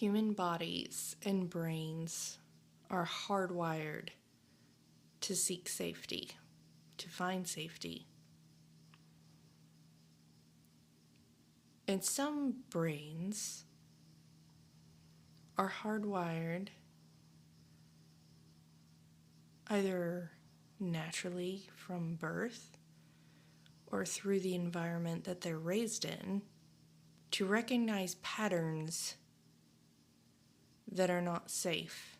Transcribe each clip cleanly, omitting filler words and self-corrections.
Human bodies and brains are hardwired to seek safety, to find safety. And some brains are hardwired either naturally from birth or through the environment that they're raised in to recognize patterns that are not safe.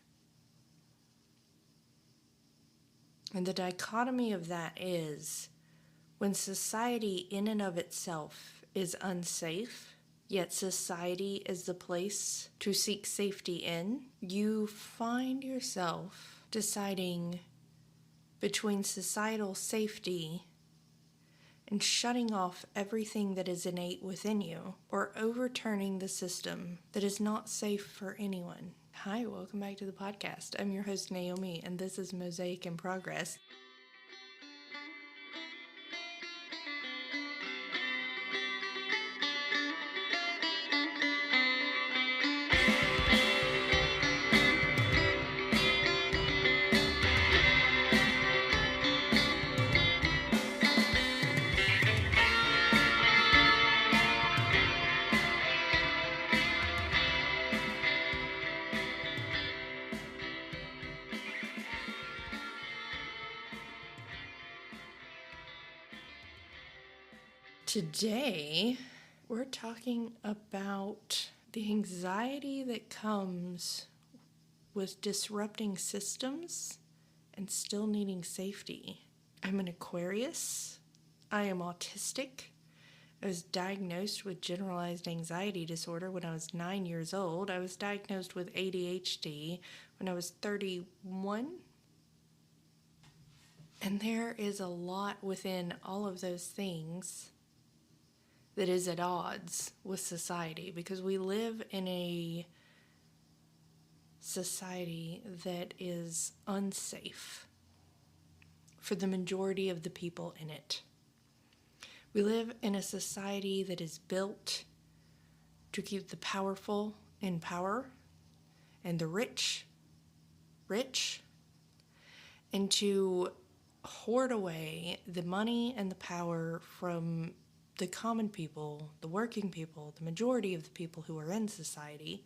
And the dichotomy of that is when society in and of itself is unsafe, yet society is the place to seek safety in, you find yourself deciding between societal safety and shutting off everything that is innate within you, or overturning the system that is not safe for anyone. Hi, welcome back to the podcast. I'm your host, Naomi, and this is Mosaic in Progress. Today, we're talking about the anxiety that comes with disrupting systems and still needing safety. I'm an Aquarius. I am autistic. I was diagnosed with generalized anxiety disorder when I was 9 years old. I was diagnosed with ADHD when I was 31. And there is a lot within all of those things that is at odds with society, because we live in a society that is unsafe for the majority of the people in it. We live in a society that is built to keep the powerful in power and the rich, and to hoard away the money and the power from the common people, the working people, the majority of the people who are in society,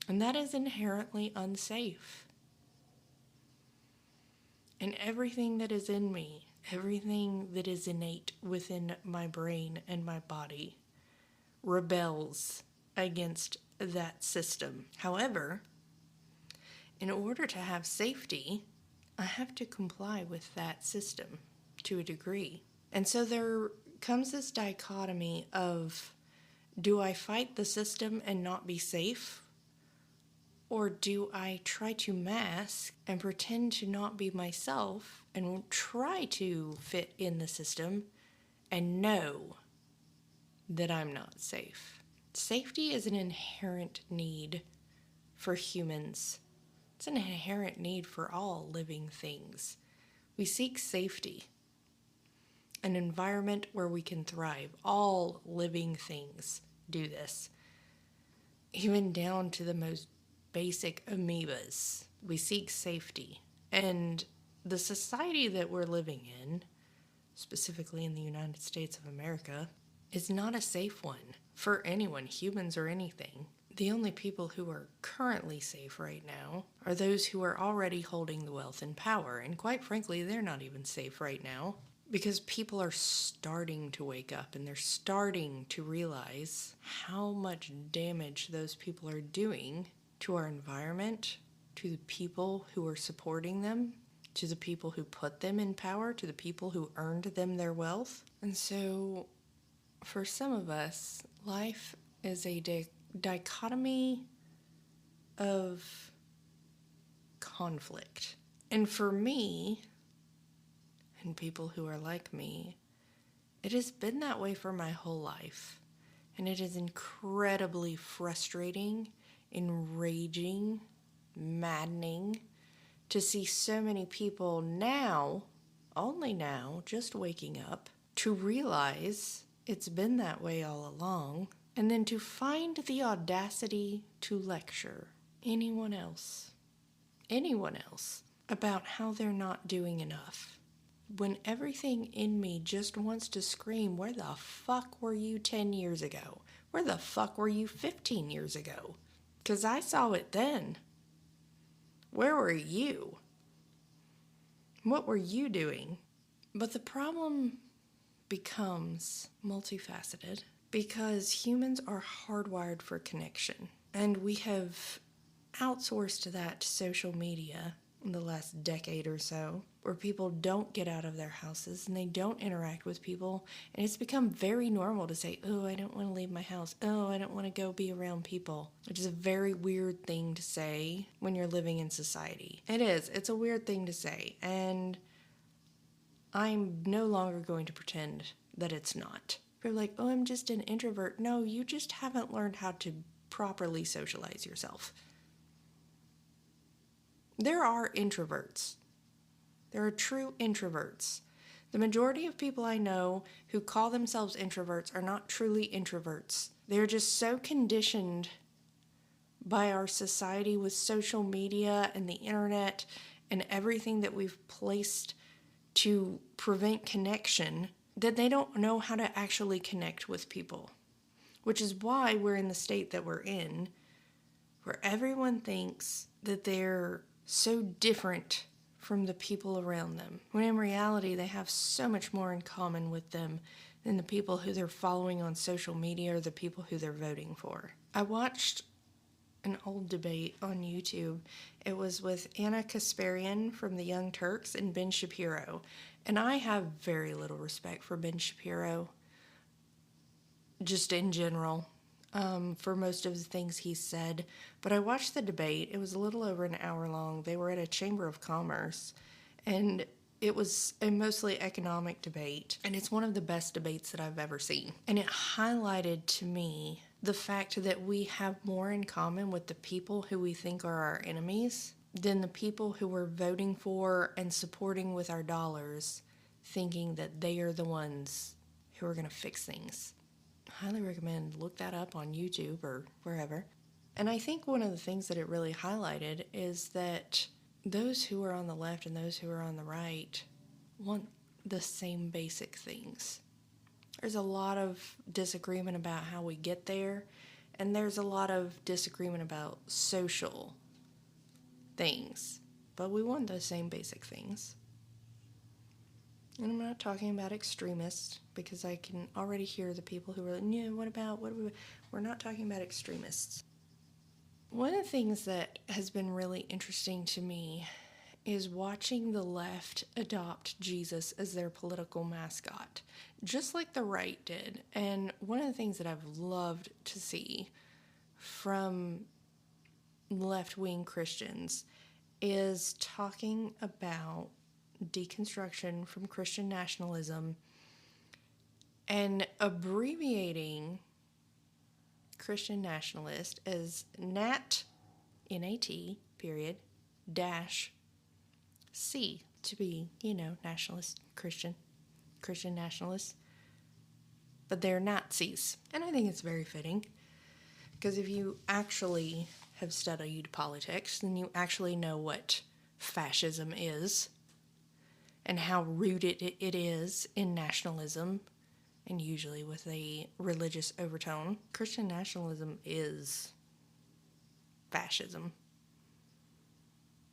and that is inherently unsafe. And everything that is in me, everything that is innate within my brain and my body, rebels against that system. However, in order to have safety, I have to comply with that system to a degree. And so there comes this dichotomy of, do I fight the system and not be safe? Or do I try to mask and pretend to not be myself and try to fit in the system and know that I'm not safe? Safety is an inherent need for humans. It's an inherent need for all living things. We seek safety, an environment where we can thrive. All living things do this, even down to the most basic amoebas. We seek safety. And the society that we're living in, specifically in the United States of America, is not a safe one for anyone, humans or anything. The only people who are currently safe right now are those who are already holding the wealth and power. And quite frankly, they're not even safe right now, because people are starting to wake up and they're starting to realize how much damage those people are doing to our environment, to the people who are supporting them, to the people who put them in power, to the people who earned them their wealth. And so for some of us, life is a dichotomy of conflict. And for me, and people who are like me, it has been that way for my whole life. And it is incredibly frustrating, enraging, maddening to see so many people now, only now, just waking up to realize it's been that way all along, And then to find the audacity to lecture anyone else about how they're not doing enough. When everything in me just wants to scream, where the fuck were you 10 years ago? Where the fuck were you 15 years ago? 'Cause I saw it then. Where were you? What were you doing? But the problem becomes multifaceted because humans are hardwired for connection. And we have outsourced that to social media in the last decade or so, where people don't get out of their houses and they don't interact with people. And it's become very normal to say, oh, I don't want to leave my house. Oh, I don't want to go be around people, which is a very weird thing to say when you're living in society. It is. It's a weird thing to say. And I'm no longer going to pretend that it's not. They're like, oh, I'm just an introvert. No, you just haven't learned how to properly socialize yourself. There are introverts. There are true introverts. The majority of people I know who call themselves introverts are not truly introverts. They're just so conditioned by our society with social media and the internet and everything that we've placed to prevent connection that they don't know how to actually connect with people. Which is why we're in the state that we're in, where everyone thinks that they're so different from the people around them, when in reality they have so much more in common with them than the people who they're following on social media or the people who they're voting for. I watched an old debate on YouTube. It was with Anna Kasparian from the Young Turks and Ben Shapiro. And I have very little respect for Ben Shapiro, just in general. For most of the things he said. But I watched the debate. It was a little over an hour long. They were at a Chamber of Commerce. And it was a mostly economic debate. And it's one of the best debates that I've ever seen. And it highlighted to me the fact that we have more in common with the people who we think are our enemies than the people who we're voting for and supporting with our dollars, thinking that they are the ones who are going to fix things. Highly recommend look that up on YouTube or wherever. And I think one of the things that it really highlighted is that those who are on the left and those who are on the right want the same basic things. There's a lot of disagreement about how we get there, and there's a lot of disagreement about social things, but we want the same basic things. And I'm not talking about extremists, because I can already hear the people who are like, no, we're not talking about extremists. One of the things that has been really interesting to me is watching the left adopt Jesus as their political mascot, just like the right did. And one of the things that I've loved to see from left-wing Christians is talking about deconstruction from Christian nationalism and abbreviating Christian nationalist as NAT, N-A-T, period, dash C, to be, nationalist, Christian nationalists. But they're Nazis. And I think it's very fitting, because if you actually have studied politics, then you actually know what fascism is and how rooted it is in nationalism, and usually with a religious overtone. Christian nationalism is fascism.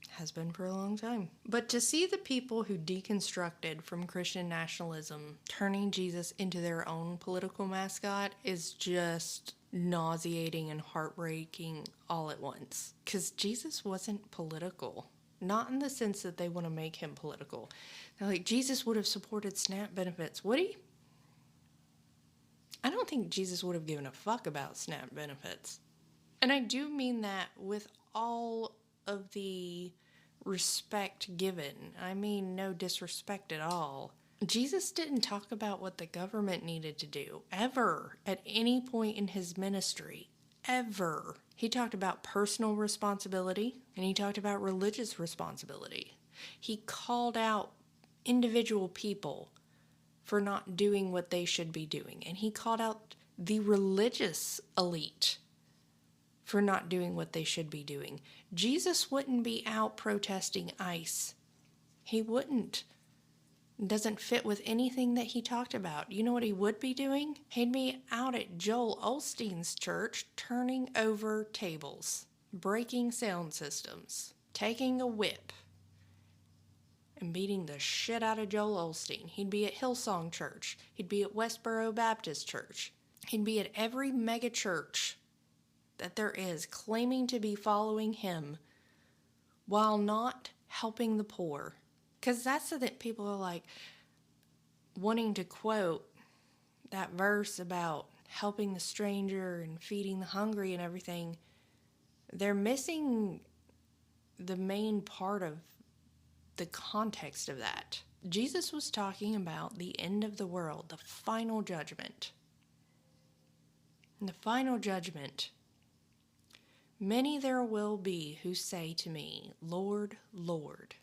Has been for a long time. But to see the people who deconstructed from Christian nationalism turning Jesus into their own political mascot is just nauseating and heartbreaking all at once. Because Jesus wasn't political. Not in the sense that they want to make him political. They're like, Jesus would have supported SNAP benefits. Would he? I don't think Jesus would have given a fuck about SNAP benefits. And I do mean that with all of the respect given. I mean no disrespect at all. Jesus didn't talk about what the government needed to do, ever, at any point in his ministry. Ever. He talked about personal responsibility, and he talked about religious responsibility. He called out individual people for not doing what they should be doing, and he called out the religious elite for not doing what they should be doing. Jesus wouldn't be out protesting ICE. He wouldn't. It doesn't fit with anything that he talked about. You know what he would be doing? He'd be out at Joel Osteen's church turning over tables, breaking sound systems, taking a whip, and beating the shit out of Joel Osteen. He'd be at Hillsong Church. He'd be at Westboro Baptist Church. He'd be at every mega church that there is, claiming to be following him while not helping the poor. Because that's so that people are like wanting to quote that verse about helping the stranger and feeding the hungry and everything. They're missing the main part of the context of that. Jesus was talking about the end of the world, the final judgment. In the final judgment, many there will be who say to me, Lord, Lord,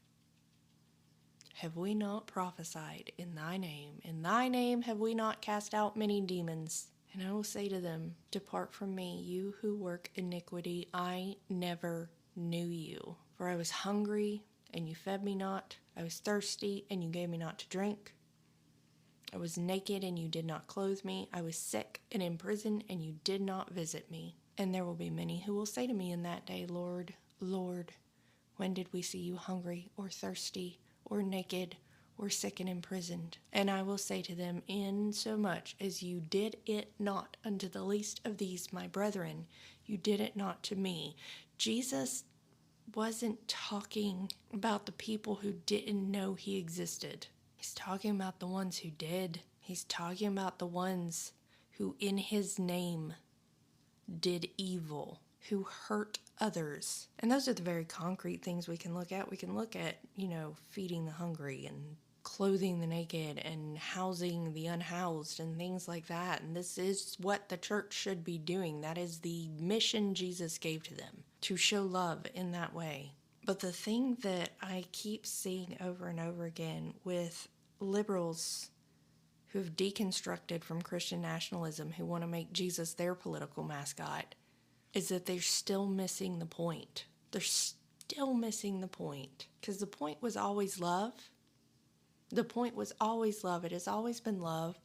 have we not prophesied in thy name? In thy name have we not cast out many demons? And I will say to them, depart from me, you who work iniquity. I never knew you. For I was hungry, and you fed me not. I was thirsty, and you gave me not to drink. I was naked, and you did not clothe me. I was sick and in prison, and you did not visit me. And there will be many who will say to me in that day, Lord, Lord, when did we see you hungry or thirsty or naked or sick and imprisoned? And I will say to them, insomuch as you did it not unto the least of these my brethren, you did it not to me. Jesus wasn't talking about the people who didn't know he existed. He's talking about the ones who did. He's talking about the ones who in his name did evil, who hurt others. And those are the very concrete things we can look at. We can look at, feeding the hungry and clothing the naked and housing the unhoused and things like that. And this is what the church should be doing. That is the mission Jesus gave to them, to show love in that way. But the thing that I keep seeing over and over again with liberals who've deconstructed from Christian nationalism, who want to make Jesus their political mascot, is that they're still missing the point. They're still missing the point. Because the point was always love. The point was always love. It has always been love.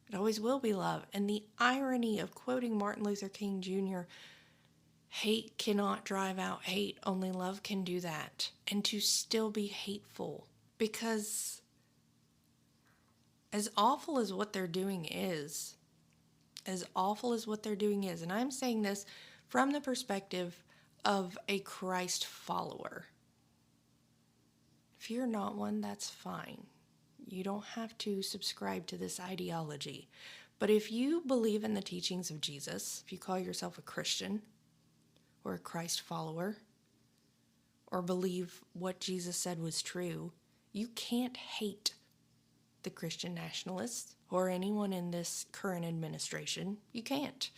It always will be love. And the irony of quoting Martin Luther King Jr., hate cannot drive out hate. Only love can do that. And to still be hateful. Because as awful as what they're doing is, and I'm saying this from the perspective of a Christ follower. If you're not one, that's fine. You don't have to subscribe to this ideology. But if you believe in the teachings of Jesus, if you call yourself a Christian or a Christ follower, or believe what Jesus said was true, you can't hate the Christian nationalists or anyone in this current administration. You can't.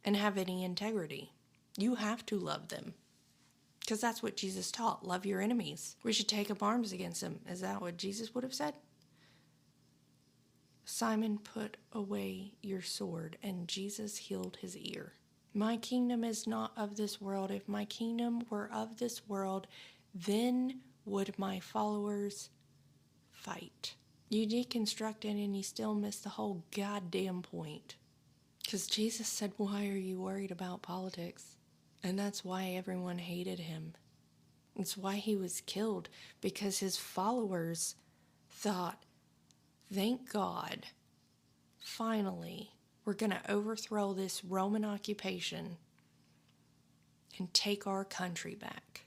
And have any integrity. You have to love them. Because that's what Jesus taught. Love your enemies. We should take up arms against them. Is that what Jesus would have said? Simon, put away your sword, and Jesus healed his ear. My kingdom is not of this world. If my kingdom were of this world, then would my followers fight. You deconstruct it and you still miss the whole goddamn point. Because Jesus said, why are you worried about politics? And that's why everyone hated him. It's why he was killed. Because his followers thought, thank God, finally, we're going to overthrow this Roman occupation and take our country back.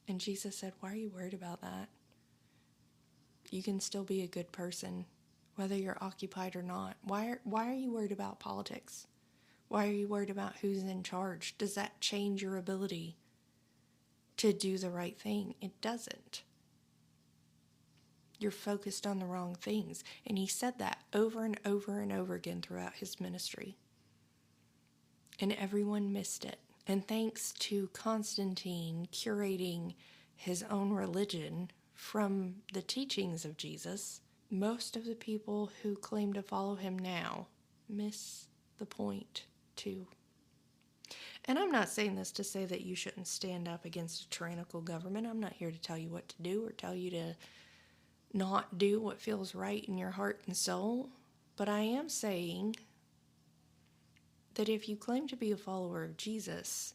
And Jesus said, why are you worried about that? You can still be a good person, whether you're occupied or not. Why are you worried about politics? Why are you worried about who's in charge? Does that change your ability to do the right thing? It doesn't. You're focused on the wrong things. And he said that over and over and over again throughout his ministry. And everyone missed it. And thanks to Constantine curating his own religion from the teachings of Jesus, most of the people who claim to follow him now miss the point too. And I'm not saying this to say that you shouldn't stand up against a tyrannical government. I'm not here to tell you what to do or tell you to not do what feels right in your heart and soul. But I am saying that if you claim to be a follower of Jesus,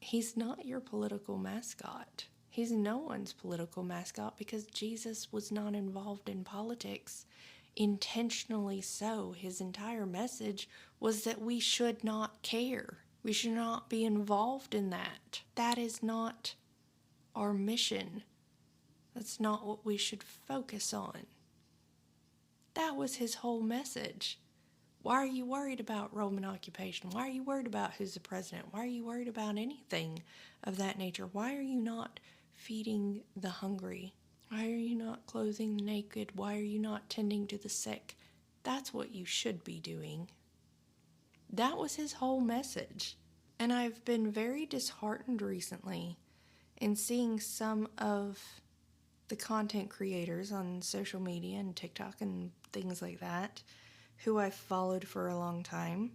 he's not your political mascot. He's no one's political mascot because Jesus was not involved in politics. Intentionally so. His entire message was that we should not care. We should not be involved in that. That is not our mission. That's not what we should focus on. That was his whole message. Why are you worried about Roman occupation? Why are you worried about who's the president? Why are you worried about anything of that nature? Why are you not feeding the hungry? Why are you not clothing the naked? Why are you not tending to the sick? That's what you should be doing. That was his whole message. And I've been very disheartened recently in seeing some of the content creators on social media and TikTok and things like that, who I've followed for a long time,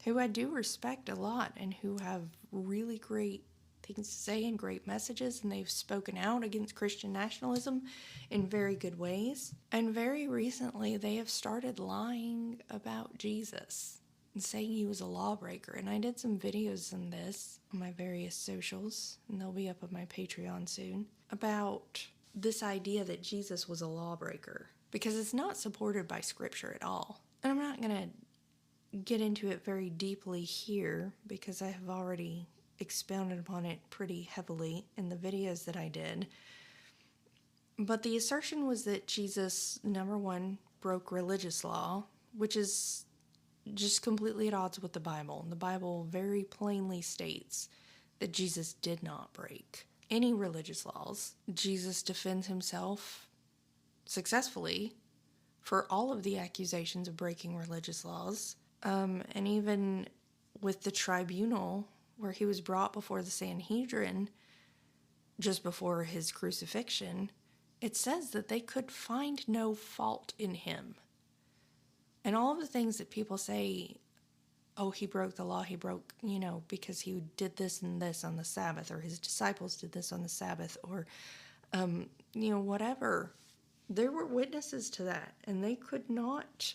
who I do respect a lot and who have really great things to say and great messages, and they've spoken out against Christian nationalism in very good ways. And very recently, they have started lying about Jesus and saying he was a lawbreaker. And I did some videos on this on my various socials, and they'll be up on my Patreon soon, about this idea that Jesus was a lawbreaker, because it's not supported by Scripture at all. And I'm not going to get into it very deeply here because I have already expounded upon it pretty heavily in the videos that I did. But the assertion was that Jesus, number one, broke religious law, which is just completely at odds with the Bible. The Bible very plainly states that Jesus did not break any religious laws. Jesus defends himself successfully for all of the accusations of breaking religious laws. And even with the tribunal where he was brought before the Sanhedrin just before his crucifixion, it says that they could find no fault in him. And all of the things that people say, oh, he broke the law, he broke, because he did this and this on the Sabbath, or his disciples did this on the Sabbath, or, whatever. There were witnesses to that, and they could not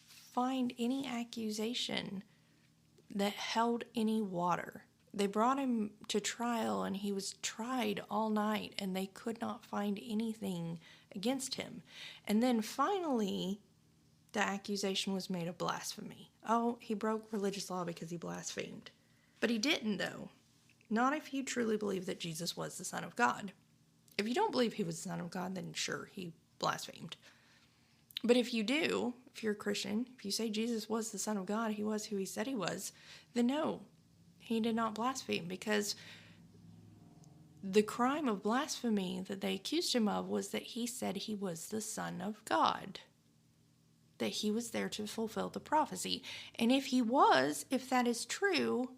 find any accusation that held any water. They brought him to trial, and he was tried all night, and they could not find anything against him. And then finally, the accusation was made of blasphemy. Oh, he broke religious law because he blasphemed. But he didn't, though. Not if you truly believe that Jesus was the Son of God. If you don't believe he was the Son of God, then sure, he blasphemed. But if you do, if you're a Christian, if you say Jesus was the Son of God, he was who he said he was, then no, he did not blaspheme, because the crime of blasphemy that they accused him of was that he said he was the Son of God, that he was there to fulfill the prophecy. And if he was, if that is true,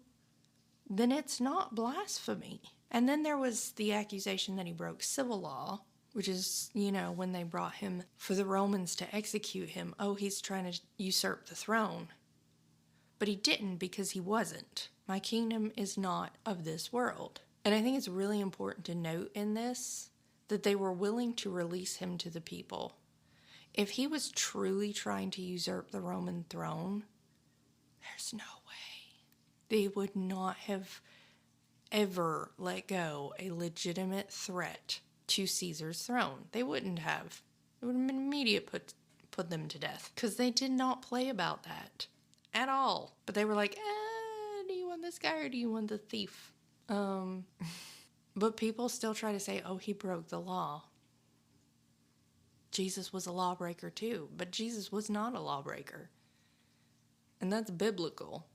then it's not blasphemy. And then there was the accusation that he broke civil law, which is, when they brought him for the Romans to execute him. Oh, he's trying to usurp the throne. But he didn't, because he wasn't. My kingdom is not of this world. And I think it's really important to note in this that they were willing to release him to the people. If he was truly trying to usurp the Roman throne, there's no way they would not have ever let go a legitimate threat to Caesar's throne. They wouldn't have. It would have been immediate put them to death, because they did not play about that at all. But they were like, do you want this guy or do you want the thief? But people still try to say, oh, he broke the law. Jesus was a lawbreaker too, but Jesus was not a lawbreaker. And that's biblical,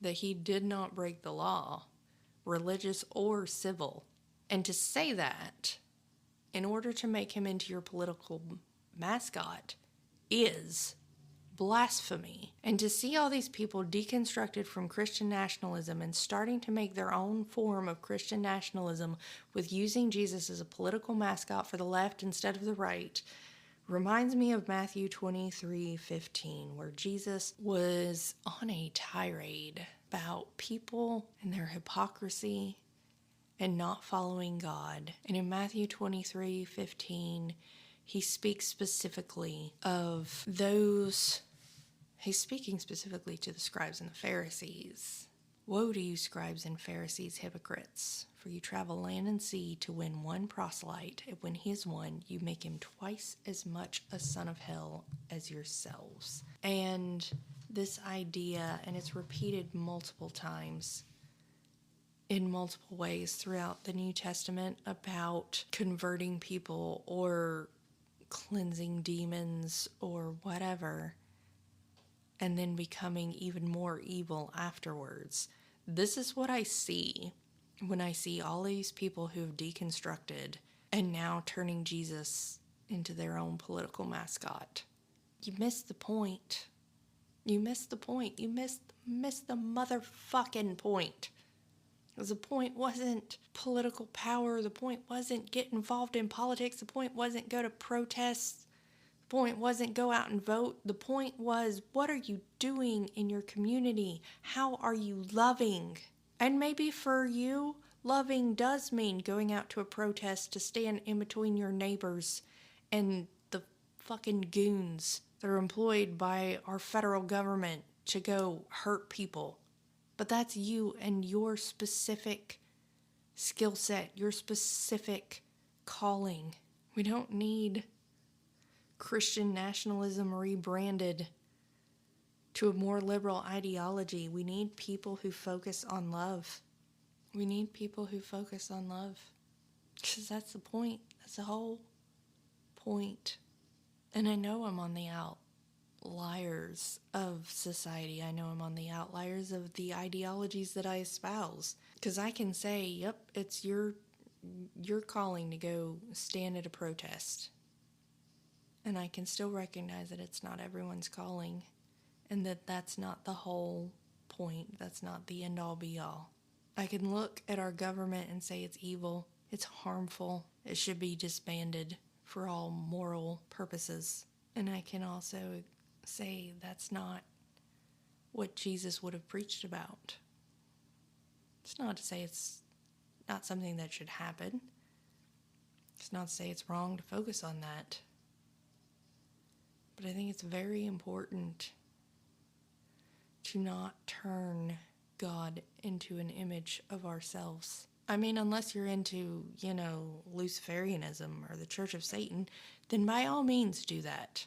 that he did not break the law, religious or civil. And to say that, in order to make him into your political mascot, is blasphemy. And to see all these people deconstructed from Christian nationalism and starting to make their own form of Christian nationalism with using Jesus as a political mascot for the left instead of the right reminds me of Matthew 23:15, where Jesus was on a tirade about people and their hypocrisy and not following God. And in Matthew 23:15, he speaks specifically of those, he's speaking specifically to the scribes and the Pharisees. Woe to you, scribes and Pharisees, hypocrites, for you travel land and sea to win one proselyte, and when he is won, you make him twice as much a son of hell as yourselves. And this idea, and it's repeated multiple times in multiple ways throughout the New Testament, about converting people or cleansing demons or whatever, and then becoming even more evil afterwards. This is what I see when I see all these people who've deconstructed and now turning Jesus into their own political mascot. You missed the point. You missed the point. You missed the motherfucking point. Because the point wasn't political power. The point wasn't get involved in politics. The point wasn't go to protests. The point wasn't go out and vote. The point was, what are you doing in your community? How are you loving? And maybe for you, loving does mean going out to a protest to stand in between your neighbors and the fucking goons that are employed by our federal government to go hurt people. But that's you and your specific skill set, your specific calling. We don't need Christian nationalism rebranded to a more liberal ideology. We need people who focus on love. We need people who focus on love. Because that's the point. That's the whole point. And I know I'm on the outliers of society. I know I'm on the outliers of the ideologies that I espouse. Because I can say, yep, it's your calling to go stand at a protest. And I can still recognize that it's not everyone's calling. And that's not the whole point. That's not the end-all be-all. I can look at our government and say it's evil, it's harmful, it should be disbanded for all moral purposes. And I can also say that's not what Jesus would have preached about. It's not to say it's not something that should happen. It's not to say it's wrong to focus on that. But I think it's very important to not turn God into an image of ourselves. I mean, unless you're into, Luciferianism or the Church of Satan, then by all means do that.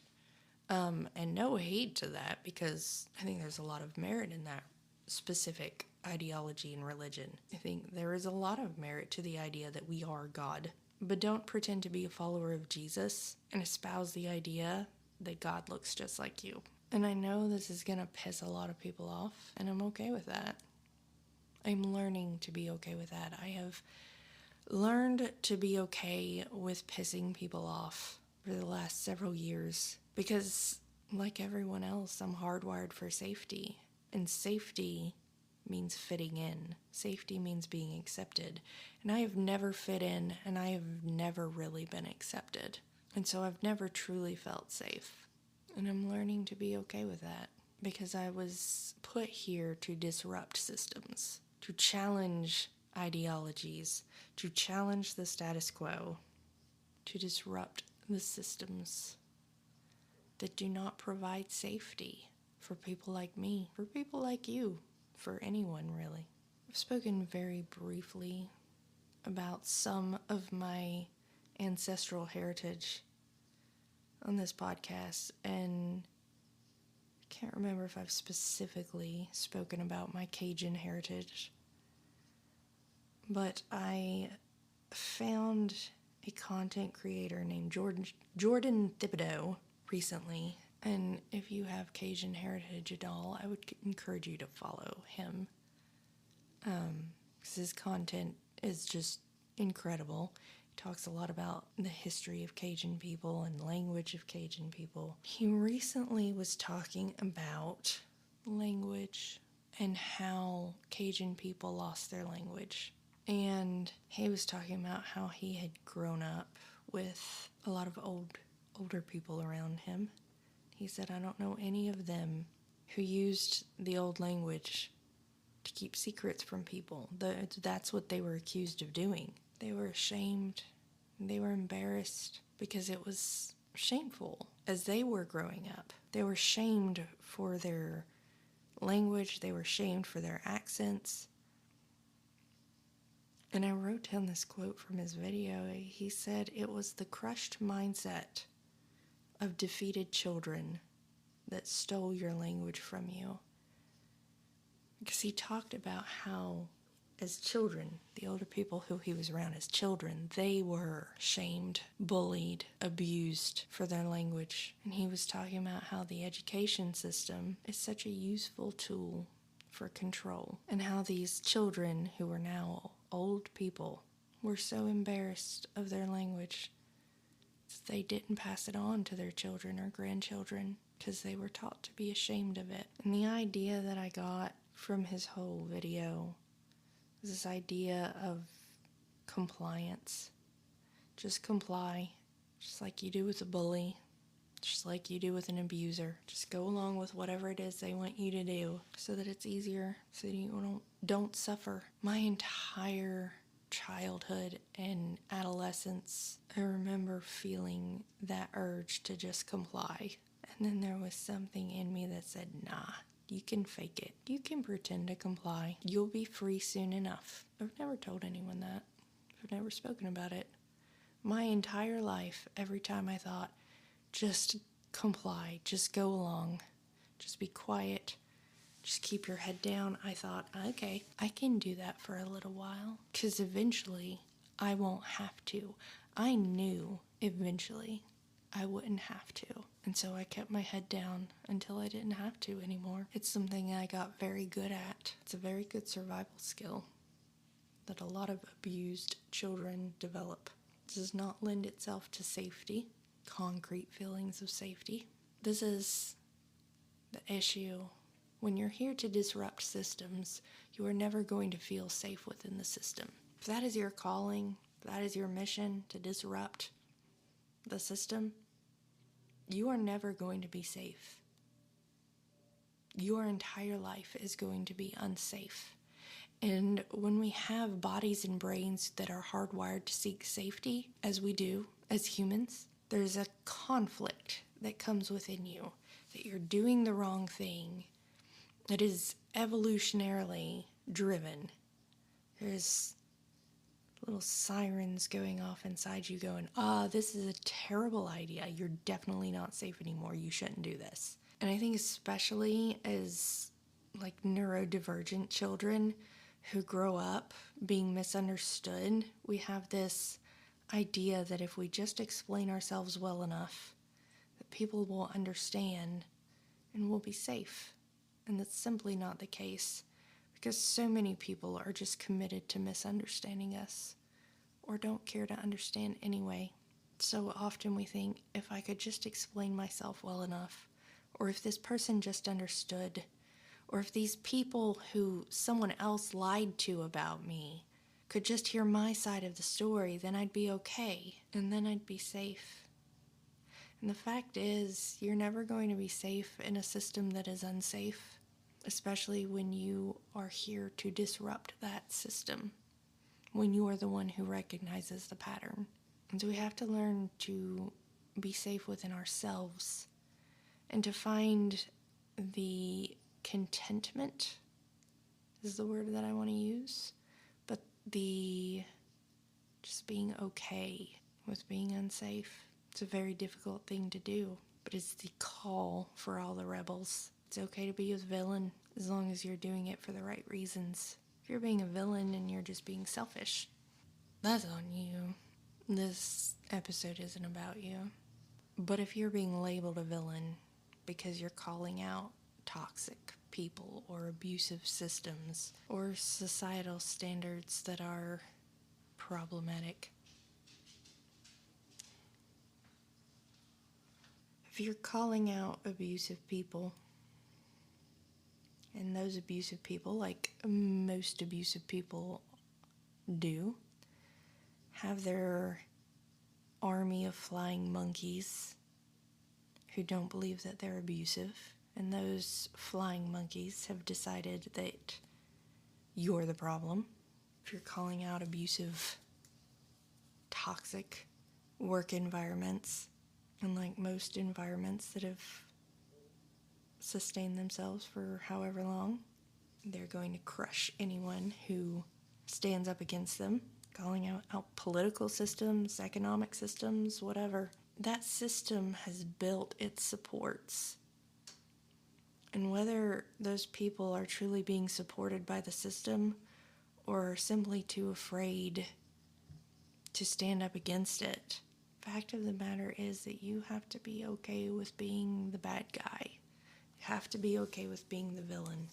And no hate to that, because I think there's a lot of merit in that specific ideology and religion. I think there is a lot of merit to the idea that we are God. But don't pretend to be a follower of Jesus and espouse the idea that God looks just like you. And I know this is going to piss a lot of people off, and I'm okay with that. I'm learning to be okay with that. I have learned to be okay with pissing people off for the last several years, because like everyone else, I'm hardwired for safety. And safety means fitting in. Safety means being accepted. And I have never fit in, and I have never really been accepted. And so I've never truly felt safe. And I'm learning to be okay with that, because I was put here to disrupt systems, to challenge ideologies, to challenge the status quo, to disrupt the systems that do not provide safety for people like me, for people like you, for anyone really. I've spoken very briefly about some of my ancestral heritage on this podcast, and I can't remember if I've specifically spoken about my Cajun heritage, but I found a content creator named Jordan Thibodeau recently, and if you have Cajun heritage at all, I would encourage you to follow him, because his content is just incredible. He talks a lot about the history of Cajun people and language of Cajun people. He recently was talking about language and how Cajun people lost their language. And he was talking about how he had grown up with a lot of older people around him. He said, I don't know any of them who used the old language to keep secrets from people. That's what they were accused of doing. They were ashamed. They were embarrassed because it was shameful as they were growing up. They were shamed for their language. They were shamed for their accents. And I wrote down this quote from his video. He said, it was the crushed mindset of defeated children that stole your language from you. Because he talked about how, as children, the older people who he was around as children, they were shamed, bullied, abused for their language. And he was talking about how the education system is such a useful tool for control, and how these children who are now old people were so embarrassed of their language that they didn't pass it on to their children or grandchildren because they were taught to be ashamed of it. And the idea that I got from his whole video was this idea of compliance. Just comply, just like you do with a bully, just like you do with an abuser. Just go along with whatever it is they want you to do so that it's easier, so that you don't suffer. My entire childhood and adolescence, I remember feeling that urge to just comply. And then there was something in me that said, nah, you can fake it. You can pretend to comply. You'll be free soon enough. I've never told anyone that. I've never spoken about it. My entire life, every time I thought, just comply, just go along, just be quiet, just keep your head down, I thought, okay, I can do that for a little while, because eventually I won't have to. I knew eventually I wouldn't have to, and so I kept my head down until I didn't have to anymore. It's something I got very good at. It's a very good survival skill that a lot of abused children develop. It does not lend itself to safety, concrete feelings of safety. This is the issue. When you're here to disrupt systems, you are never going to feel safe within the system. If that is your calling, if that is your mission, to disrupt the system, you are never going to be safe. Your entire life is going to be unsafe. And when we have bodies and brains that are hardwired to seek safety, as we do as humans, there's a conflict that comes within you, that you're doing the wrong thing. It is evolutionarily driven. There's little sirens going off inside you going, this is a terrible idea. You're definitely not safe anymore. You shouldn't do this. And I think especially as like neurodivergent children who grow up being misunderstood, we have this idea that if we just explain ourselves well enough, that people will understand and we'll be safe. And that's simply not the case, because so many people are just committed to misunderstanding us or don't care to understand anyway. So often we think, if I could just explain myself well enough, or if this person just understood, or if these people who someone else lied to about me could just hear my side of the story, then I'd be okay, and then I'd be safe. And the fact is, you're never going to be safe in a system that is unsafe, especially when you are here to disrupt that system, when you are the one who recognizes the pattern. And so we have to learn to be safe within ourselves and to find the contentment is the word that I want to use, but the just being okay with being unsafe. It's a very difficult thing to do, but it's the call for all the rebels. It's okay to be a villain as long as you're doing it for the right reasons. If you're being a villain and you're just being selfish, that's on you. This episode isn't about you. But if you're being labeled a villain because you're calling out toxic people or abusive systems or societal standards that are problematic, If you're calling out abusive people, and those abusive people, like most abusive people do, have their army of flying monkeys who don't believe that they're abusive, and those flying monkeys have decided that you're the problem. If you're calling out abusive, toxic work environments, and like most environments that have sustained themselves for however long, they're going to crush anyone who stands up against them, calling out political systems, economic systems, whatever. That system has built its supports. And whether those people are truly being supported by the system or are simply too afraid to stand up against it, fact of the matter is that you have to be okay with being the bad guy. You have to be okay with being the villain.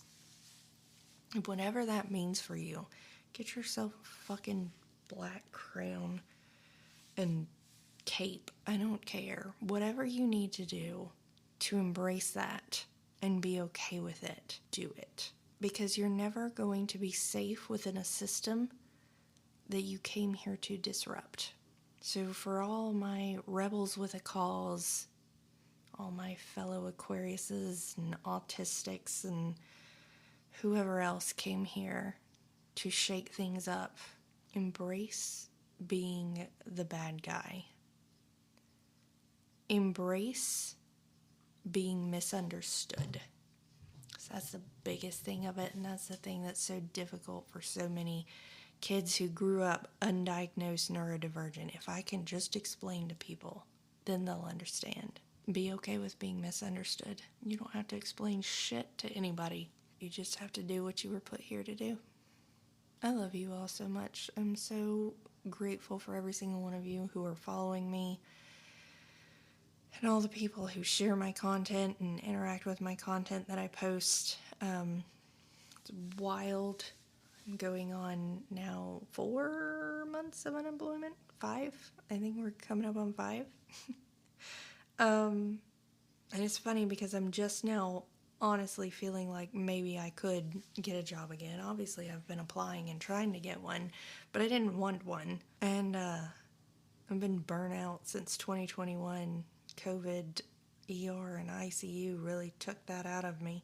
Whatever that means for you, get yourself a fucking black crown and cape. I don't care. Whatever you need to do to embrace that and be okay with it, do it. Because you're never going to be safe within a system that you came here to disrupt. So for all my rebels with a cause, all my fellow Aquariuses and autistics and whoever else came here to shake things up, embrace being the bad guy. Embrace being misunderstood. So that's the biggest thing of it, and that's the thing that's so difficult for so many kids who grew up undiagnosed neurodivergent. If I can just explain to people, then they'll understand. Be okay with being misunderstood. You don't have to explain shit to anybody. You just have to do what you were put here to do. I love you all so much. I'm so grateful for every single one of you who are following me and all the people who share my content and interact with my content that I post. It's wild. I'm going on now 4 months of unemployment. 5. I think we're coming up on 5. And it's funny because I'm just now honestly feeling like maybe I could get a job again. Obviously, I've been applying and trying to get one, but I didn't want one. And I've been burnt out since 2021. COVID, ER, and ICU really took that out of me.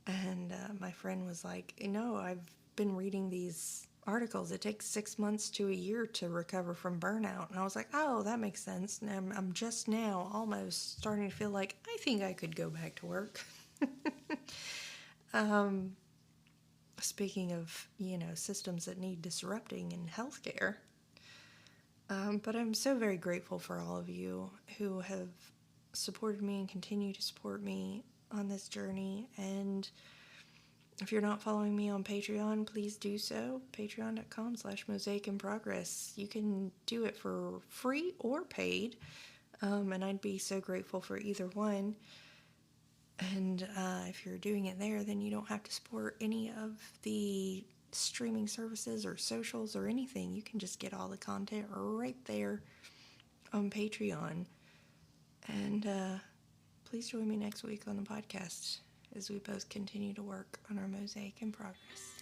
And my friend was like, I've been reading these articles. It takes 6 months to a year to recover from burnout. And I was like, oh, that makes sense. And I'm just now almost starting to feel like I think I could go back to work. Speaking of, systems that need disrupting in healthcare. But I'm so very grateful for all of you who have supported me and continue to support me on this journey. And if you're not following me on Patreon, please do so. Patreon.com/MosaicInProgress. You can do it for free or paid. And I'd be so grateful for either one. And if you're doing it there, then you don't have to support any of the streaming services or socials or anything. You can just get all the content right there on Patreon. And please join me next week on the podcast as we both continue to work on our mosaic in progress.